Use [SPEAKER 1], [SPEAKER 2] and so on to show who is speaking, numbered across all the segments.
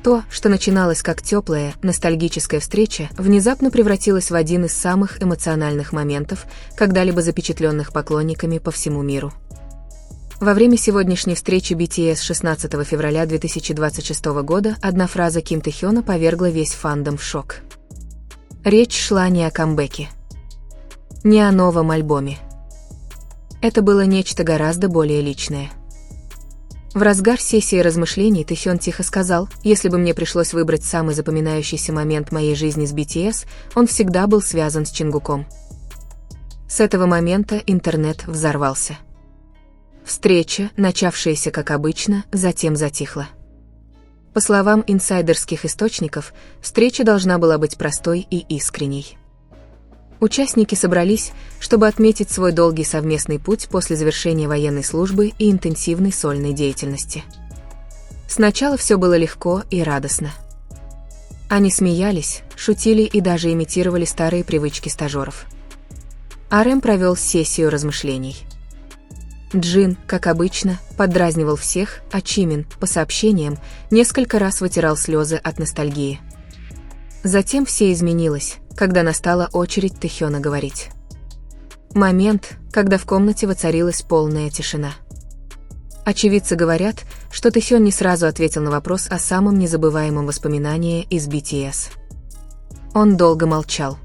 [SPEAKER 1] То, что начиналось как теплая, ностальгическая встреча, внезапно превратилось в один из самых эмоциональных моментов, когда-либо запечатленных поклонниками по всему миру. Во время сегодняшней встречи BTS 16 февраля 2026 года одна фраза Ким Тэхёна повергла весь фандом в шок. Речь шла не о камбэке, не о новом альбоме. Это было нечто гораздо более личное. В разгар сессии размышлений Тэхён тихо сказал: «Если бы мне пришлось выбрать самый запоминающийся момент моей жизни с BTS, он всегда был связан с Чингуком». С этого момента интернет взорвался. Встреча, начавшаяся как обычно, затем затихла. По словам инсайдерских источников, встреча должна была быть простой и искренней. Участники собрались, чтобы отметить свой долгий совместный путь после завершения военной службы и интенсивной сольной деятельности. Сначала все было легко и радостно. Они смеялись, шутили и даже имитировали старые привычки стажеров. RM провел сессию размышлений. Джин, как обычно, поддразнивал всех, а Чимин, по сообщениям, несколько раз вытирал слезы от ностальгии. Затем все изменилось, когда настала очередь Тэхёна говорить. Момент, когда в комнате воцарилась полная тишина. Очевидцы говорят, что Тэхён не сразу ответил на вопрос о самом незабываемом воспоминании из BTS. Он долго молчал.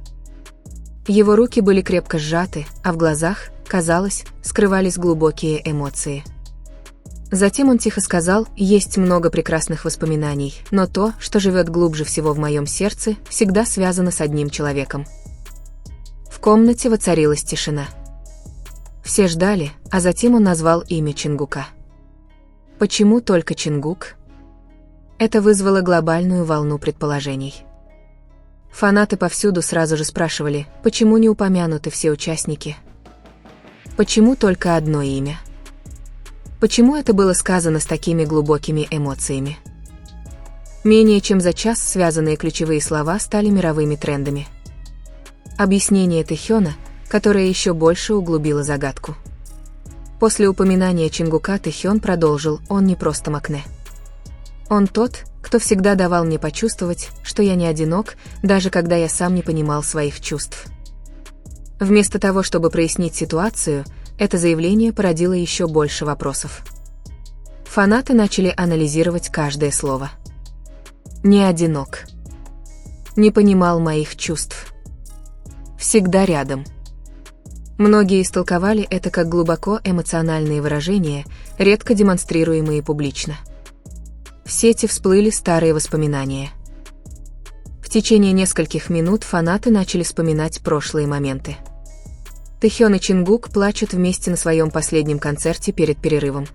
[SPEAKER 1] Его руки были крепко сжаты, а в глазах, казалось, скрывались глубокие эмоции. Затем он тихо сказал: «Есть много прекрасных воспоминаний, но то, что живет глубже всего в моем сердце, всегда связано с одним человеком». В комнате воцарилась тишина. Все ждали, а затем он назвал имя Чингука. Почему только Чингук? Это вызвало глобальную волну предположений. Фанаты повсюду сразу же спрашивали, почему не упомянуты все участники? Почему только одно имя? Почему это было сказано с такими глубокими эмоциями? Менее чем за час связанные ключевые слова стали мировыми трендами. Объяснение Тэхёна, которое еще больше углубило загадку. После упоминания Чингука Тэхён продолжил: «Он не просто Макне. Он тот, кто всегда давал мне почувствовать, что я не одинок, даже когда я сам не понимал своих чувств». Вместо того, чтобы прояснить ситуацию, это заявление породило еще больше вопросов. Фанаты начали анализировать каждое слово. «Не одинок. Не понимал моих чувств. Всегда рядом». Многие истолковали это как глубоко эмоциональные выражения, редко демонстрируемые публично. В сети всплыли старые воспоминания. В течение нескольких минут фанаты начали вспоминать прошлые моменты. Тэхён и Чингук плачут вместе на своем последнем концерте перед перерывом.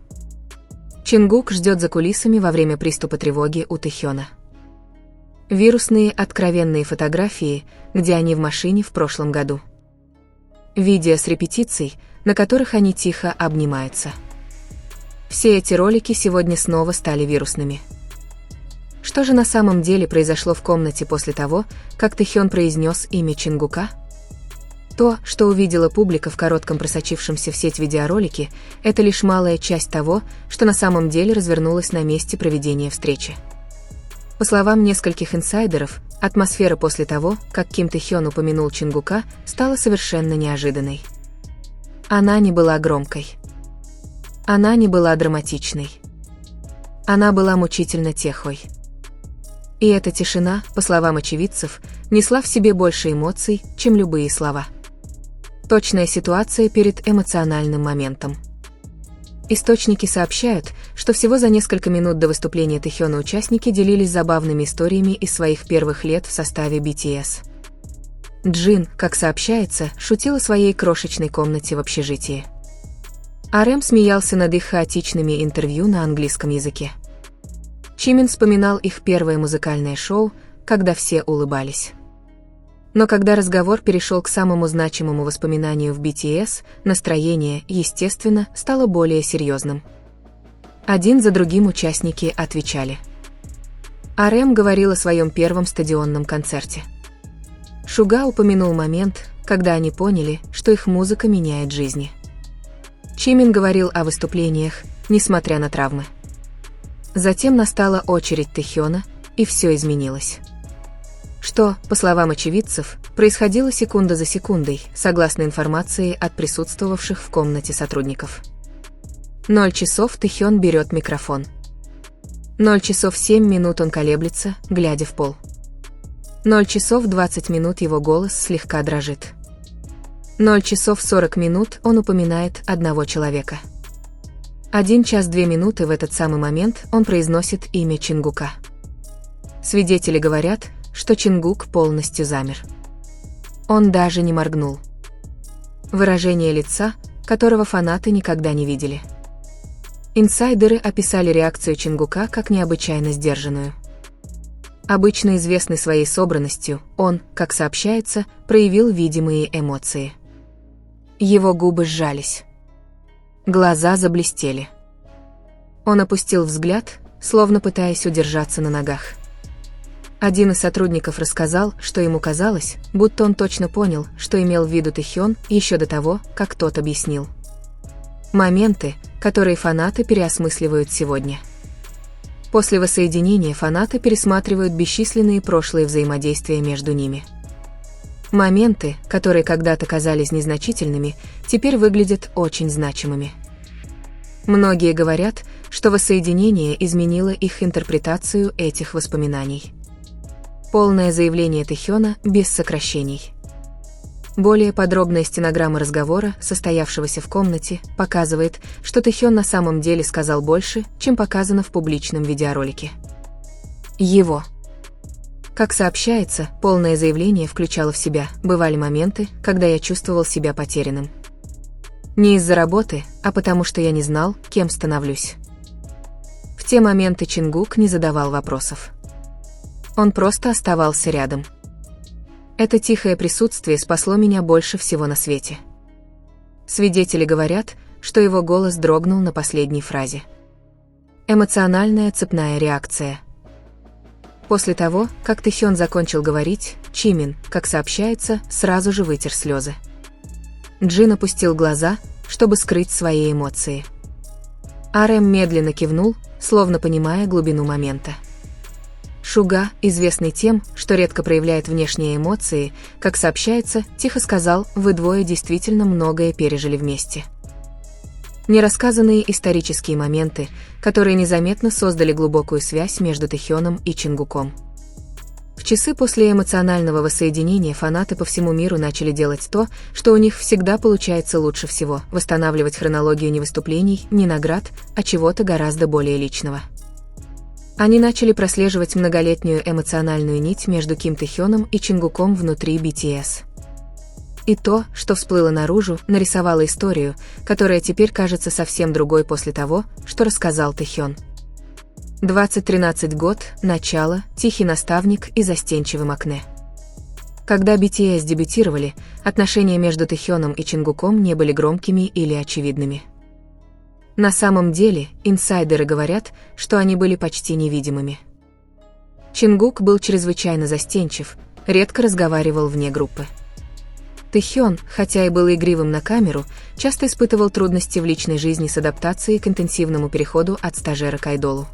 [SPEAKER 1] Чингук ждет за кулисами во время приступа тревоги у Тэхёна. Вирусные откровенные фотографии, где они в машине в прошлом году. Видео с репетиций, на которых они тихо обнимаются. Все эти ролики сегодня снова стали вирусными. Что же на самом деле произошло в комнате после того, как Тэхён произнес имя Чингука? То, что увидела публика в коротком просочившемся в сеть видеоролике, это лишь малая часть того, что на самом деле развернулось на месте проведения встречи. По словам нескольких инсайдеров, атмосфера после того, как Ким Тэхён упомянул Чингука, стала совершенно неожиданной. Она не была громкой. Она не была драматичной. Она была мучительно тихой. И эта тишина, по словам очевидцев, несла в себе больше эмоций, чем любые слова. Точная ситуация перед эмоциональным моментом. Источники сообщают, что всего за несколько минут до выступления Тэхёна участники делились забавными историями из своих первых лет в составе BTS. Джин, как сообщается, шутил о своей крошечной комнате в общежитии. RM смеялся над их хаотичными интервью на английском языке. Чимин вспоминал их первое музыкальное шоу, когда все улыбались. Но когда разговор перешел к самому значимому воспоминанию в BTS, настроение, естественно, стало более серьезным. Один за другим участники отвечали. RM говорил о своем первом стадионном концерте. Шуга упомянул момент, когда они поняли, что их музыка меняет жизни. Чимин говорил о выступлениях, несмотря на травмы. Затем настала очередь Тэхёна, и все изменилось. Что, по словам очевидцев, происходило секунда за секундой, согласно информации от присутствовавших в комнате сотрудников. 0 часов Тэхён берет микрофон. 0 часов 7 минут он колеблется, глядя в пол. 0 часов 20 минут его голос слегка дрожит. 0 часов 40 минут он упоминает одного человека. 1 час 2 минуты в этот самый момент он произносит имя Чингука. Свидетели говорят, что Чингук полностью замер. Он даже не моргнул. Выражение лица, которого фанаты никогда не видели. Инсайдеры описали реакцию Чингука как необычайно сдержанную. Обычно известный своей собранностью, он, как сообщается, проявил видимые эмоции. Его губы сжались. Глаза заблестели. Он опустил взгляд, словно пытаясь удержаться на ногах. Один из сотрудников рассказал, что ему казалось, будто он точно понял, что имел в виду Тэхён еще до того, как тот объяснил. Моменты, которые фанаты переосмысливают сегодня. После воссоединения фанаты пересматривают бесчисленные прошлые взаимодействия между ними. Моменты, которые когда-то казались незначительными, теперь выглядят очень значимыми. Многие говорят, что воссоединение изменило их интерпретацию этих воспоминаний. Полное заявление Тэхёна без сокращений. Более подробная стенограмма разговора, состоявшегося в комнате, показывает, что Тэхён на самом деле сказал больше, чем показано в публичном видеоролике. Его. Как сообщается, полное заявление включало в себя, бывали моменты, когда я чувствовал себя потерянным. Не из-за работы, а потому что я не знал, кем становлюсь. В те моменты Чингук не задавал вопросов. Он просто оставался рядом. Это тихое присутствие спасло меня больше всего на свете. Свидетели говорят, что его голос дрогнул на последней фразе. Эмоциональная цепная реакция. После того, как Тэхён закончил говорить, Чимин, как сообщается, сразу же вытер слезы. Джин опустил глаза, чтобы скрыть свои эмоции. RM медленно кивнул, словно понимая глубину момента. Шуга, известный тем, что редко проявляет внешние эмоции, как сообщается, тихо сказал: «Вы двое действительно многое пережили вместе». Нерассказанные исторические моменты, которые незаметно создали глубокую связь между Тэхёном и Чингуком. В часы после эмоционального воссоединения фанаты по всему миру начали делать то, что у них всегда получается лучше всего – восстанавливать хронологию не выступлений, не наград, а чего-то гораздо более личного. Они начали прослеживать многолетнюю эмоциональную нить между Ким Тэхёном и Чингуком внутри BTS. И то, что всплыло наружу, нарисовало историю, которая теперь кажется совсем другой после того, что рассказал Тэхён. 2013 год, начало, тихий наставник и застенчивым акне. Когда BTS дебютировали, отношения между Тэхёном и Чингуком не были громкими или очевидными. На самом деле, инсайдеры говорят, что они были почти невидимыми. Чингук был чрезвычайно застенчив, редко разговаривал вне группы. Тэхён, хотя и был игривым на камеру, часто испытывал трудности в личной жизни с адаптацией к интенсивному переходу от стажера к айдолу.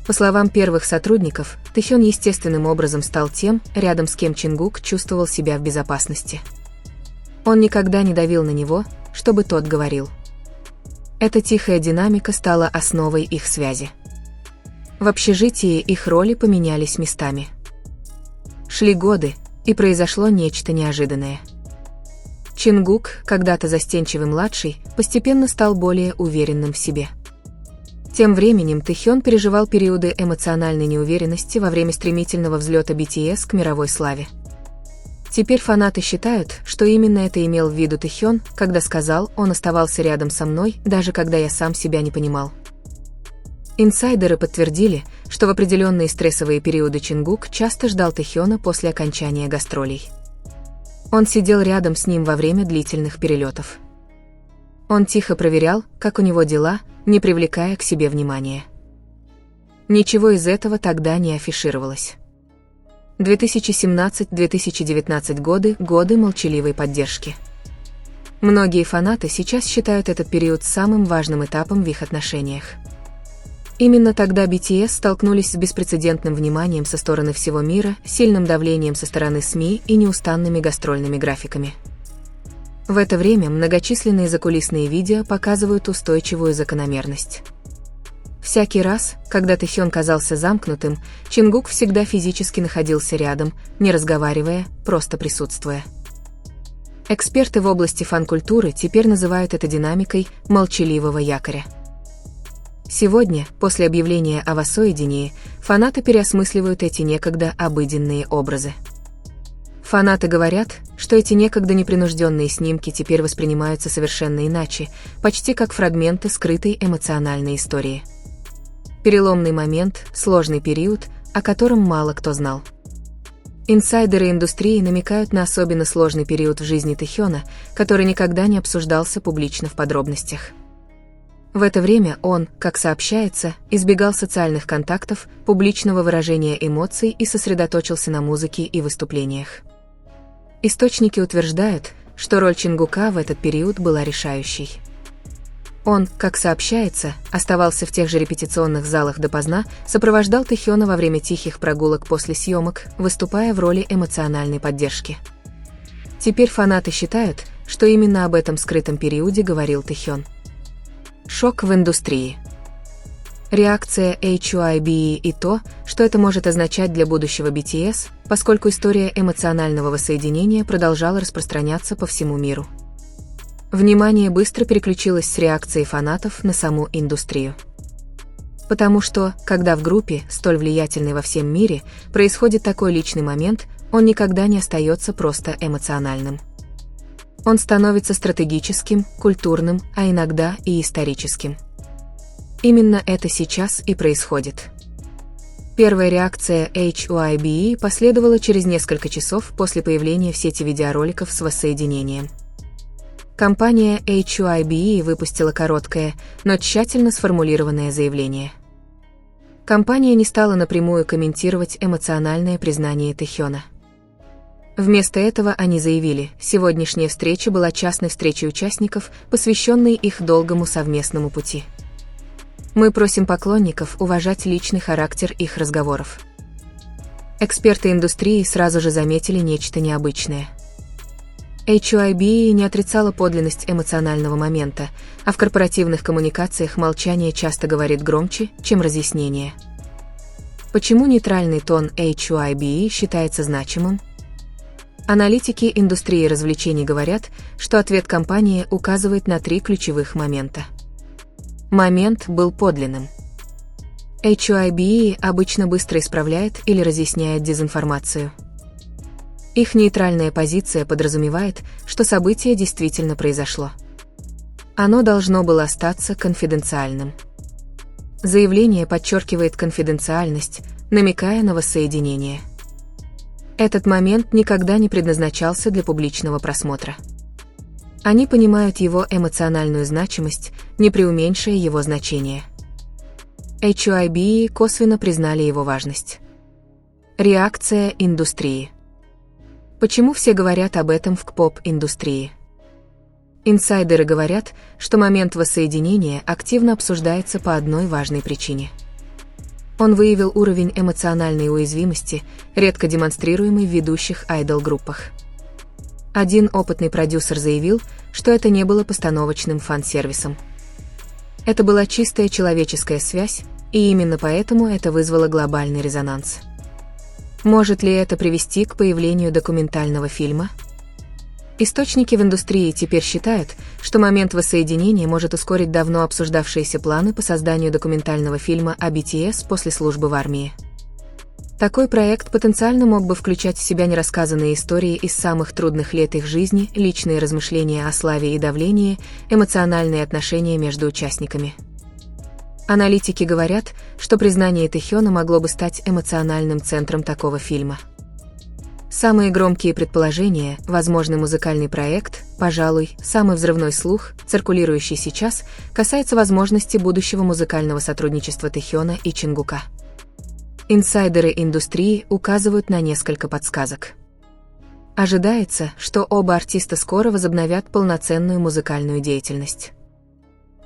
[SPEAKER 1] По словам первых сотрудников, Тэхён естественным образом стал тем, рядом с кем Чингук чувствовал себя в безопасности. Он никогда не давил на него, чтобы тот говорил. Эта тихая динамика стала основой их связи. В общежитии их роли поменялись местами. Шли годы, и произошло нечто неожиданное. Чингук, когда-то застенчивый младший, постепенно стал более уверенным в себе. Тем временем Тэхён переживал периоды эмоциональной неуверенности во время стремительного взлета BTS к мировой славе. Теперь фанаты считают, что именно это имел в виду Тэхён, когда сказал: «Он оставался рядом со мной, даже когда я сам себя не понимал». Инсайдеры подтвердили, что в определенные стрессовые периоды Чингук часто ждал Тэхёна после окончания гастролей. Он сидел рядом с ним во время длительных перелетов. Он тихо проверял, как у него дела, не привлекая к себе внимания. Ничего из этого тогда не афишировалось. 2017-2019 годы – годы молчаливой поддержки. Многие фанаты сейчас считают этот период самым важным этапом в их отношениях. Именно тогда BTS столкнулись с беспрецедентным вниманием со стороны всего мира, сильным давлением со стороны СМИ и неустанными гастрольными графиками. В это время многочисленные закулисные видео показывают устойчивую закономерность. Всякий раз, когда Тэхён казался замкнутым, Чингук всегда физически находился рядом, не разговаривая, просто присутствуя. Эксперты в области фан-культуры теперь называют это динамикой молчаливого якоря. Сегодня, после объявления о воссоединении, фанаты переосмысливают эти некогда обыденные образы. Фанаты говорят, что эти некогда непринужденные снимки теперь воспринимаются совершенно иначе, почти как фрагменты скрытой эмоциональной истории. Переломный момент, сложный период, о котором мало кто знал. Инсайдеры индустрии намекают на особенно сложный период в жизни Тэхёна, который никогда не обсуждался публично в подробностях. В это время он, как сообщается, избегал социальных контактов, публичного выражения эмоций и сосредоточился на музыке и выступлениях. Источники утверждают, что роль Чингука в этот период была решающей. Он, как сообщается, оставался в тех же репетиционных залах допоздна, сопровождал Тэхёна во время тихих прогулок после съемок, выступая в роли эмоциональной поддержки. Теперь фанаты считают, что именно об этом скрытом периоде говорил Тэхён. Шок в индустрии. Реакция HYBE и то, что это может означать для будущего BTS, поскольку история эмоционального воссоединения продолжала распространяться по всему миру. Внимание быстро переключилось с реакции фанатов на саму индустрию. Потому что, когда в группе, столь влиятельной во всем мире, происходит такой личный момент, он никогда не остается просто эмоциональным. Он становится стратегическим, культурным, а иногда и историческим. Именно это сейчас и происходит. Первая реакция HYBE последовала через несколько часов после появления в сети видеороликов с воссоединением. Компания HYBE выпустила короткое, но тщательно сформулированное заявление. Компания не стала напрямую комментировать эмоциональное признание Тэхёна. Вместо этого они заявили, сегодняшняя встреча была частной встречей участников, посвященной их долгому совместному пути. Мы просим поклонников уважать личный характер их разговоров. Эксперты индустрии сразу же заметили нечто необычное. HYBE не отрицала подлинность эмоционального момента, а в корпоративных коммуникациях молчание часто говорит громче, чем разъяснение. Почему нейтральный тон HYBE считается значимым? Аналитики индустрии развлечений говорят, что ответ компании указывает на 3 ключевых момента. Момент был подлинным. HYBE обычно быстро исправляет или разъясняет дезинформацию. Их нейтральная позиция подразумевает, что событие действительно произошло. Оно должно было остаться конфиденциальным. Заявление подчеркивает конфиденциальность, намекая на воссоединение. Этот момент никогда не предназначался для публичного просмотра. Они понимают его эмоциональную значимость, не преуменьшая его значение. HYBE косвенно признали его важность. Реакция индустрии. Почему все говорят об этом в поп-индустрии? Инсайдеры говорят, что момент воссоединения активно обсуждается по одной важной причине. Он выявил уровень эмоциональной уязвимости, редко демонстрируемый в ведущих айдол-группах. Один опытный продюсер заявил, что это не было постановочным фан-сервисом. Это была чистая человеческая связь, и именно поэтому это вызвало глобальный резонанс. Может ли это привести к появлению документального фильма? Источники в индустрии теперь считают, что момент воссоединения может ускорить давно обсуждавшиеся планы по созданию документального фильма о BTS после службы в армии. Такой проект потенциально мог бы включать в себя нерассказанные истории из самых трудных лет их жизни, личные размышления о славе и давлении, эмоциональные отношения между участниками. Аналитики говорят, что признание Тэхёна могло бы стать эмоциональным центром такого фильма. Самые громкие предположения, возможный музыкальный проект, пожалуй, самый взрывной слух, циркулирующий сейчас, касается возможности будущего музыкального сотрудничества Тэхёна и Чингука. Инсайдеры индустрии указывают на несколько подсказок. Ожидается, что оба артиста скоро возобновят полноценную музыкальную деятельность.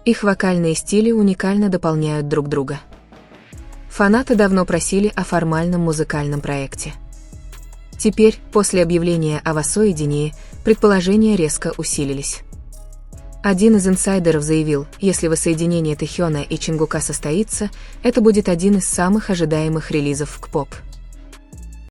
[SPEAKER 1] Их вокальные стили уникально дополняют друг друга. Фанаты давно просили о формальном музыкальном проекте. Теперь, после объявления о воссоединении, предположения резко усилились. Один из инсайдеров заявил, если воссоединение Тэхёна и Чингука состоится, это будет один из самых ожидаемых релизов в K-pop.